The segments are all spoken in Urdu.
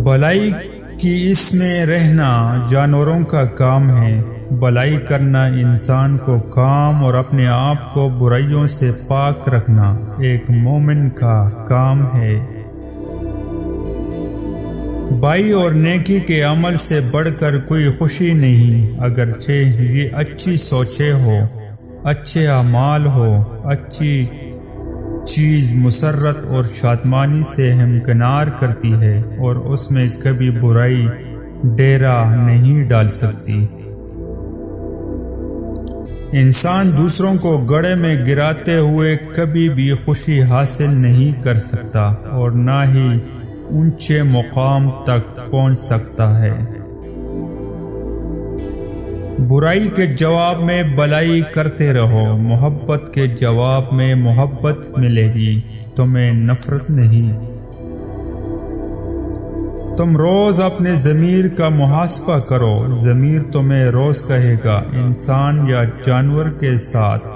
بھلائی کی اس میں رہنا جانوروں کا کام ہے، بھلائی کرنا انسان کو کام اور اپنے آپ کو برائیوں سے پاک رکھنا ایک مومن کا کام ہے۔ بھائی اور نیکی کے عمل سے بڑھ کر کوئی خوشی نہیں، اگرچہ یہ اچھی سوچیں ہو، اچھے اعمال ہو، اچھی چیز مسرت اور شادمانی سے ہمکنار کرتی ہے اور اس میں کبھی برائی ڈیرا نہیں ڈال سکتی۔ انسان دوسروں کو گڑھے میں گراتے ہوئے کبھی بھی خوشی حاصل نہیں کر سکتا اور نہ ہی اونچے مقام تک پہنچ سکتا ہے۔ برائی کے جواب میں بھلائی کرتے رہو، محبت کے جواب میں محبت ملے گی، تمہیں نفرت نہیں۔ تم روز اپنے ضمیر کا محاسبہ کرو، ضمیر تمہیں روز کہے گا انسان یا جانور کے ساتھ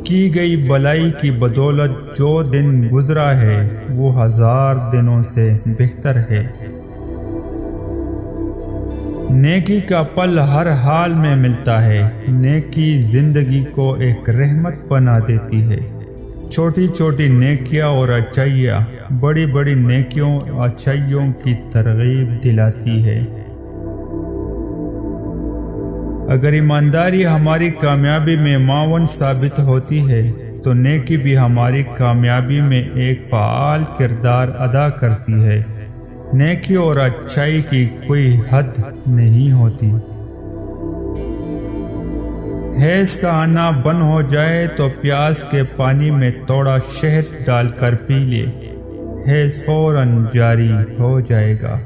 کی گئی بھلائی کی بدولت جو دن گزرا ہے وہ 1000 دنوں سے بہتر ہے۔ نیکی کا پل ہر حال میں ملتا ہے، نیکی زندگی کو ایک رحمت بنا دیتی ہے۔ چھوٹی چھوٹی نیکیاں اور اچھائیاں بڑی بڑی نیکیوں اچھائیوں کی ترغیب دلاتی ہے۔ اگر ایمانداری ہماری کامیابی میں معاون ثابت ہوتی ہے تو نیکی بھی ہماری کامیابی میں ایک فعال کردار ادا کرتی ہے۔ نیکی اور اچھائی کی کوئی حد نہیں ہوتی۔ حیض کا آنا بند ہو جائے تو پیاس کے پانی میں تھوڑا شہد ڈال کر پی لے، حیض فوراً جاری ہو جائے گا۔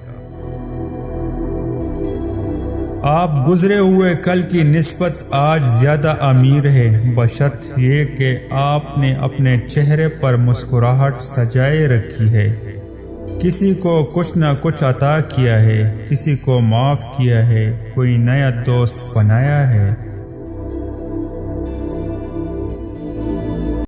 آپ گزرے ہوئے کل کی نسبت آج زیادہ امیر ہے، بشرط یہ کہ آپ نے اپنے چہرے پر مسکراہٹ سجائے رکھی ہے۔ کسی کو کچھ نہ کچھ عطا کیا ہے، کسی کو معاف کیا ہے، کوئی نیا دوست بنایا ہے۔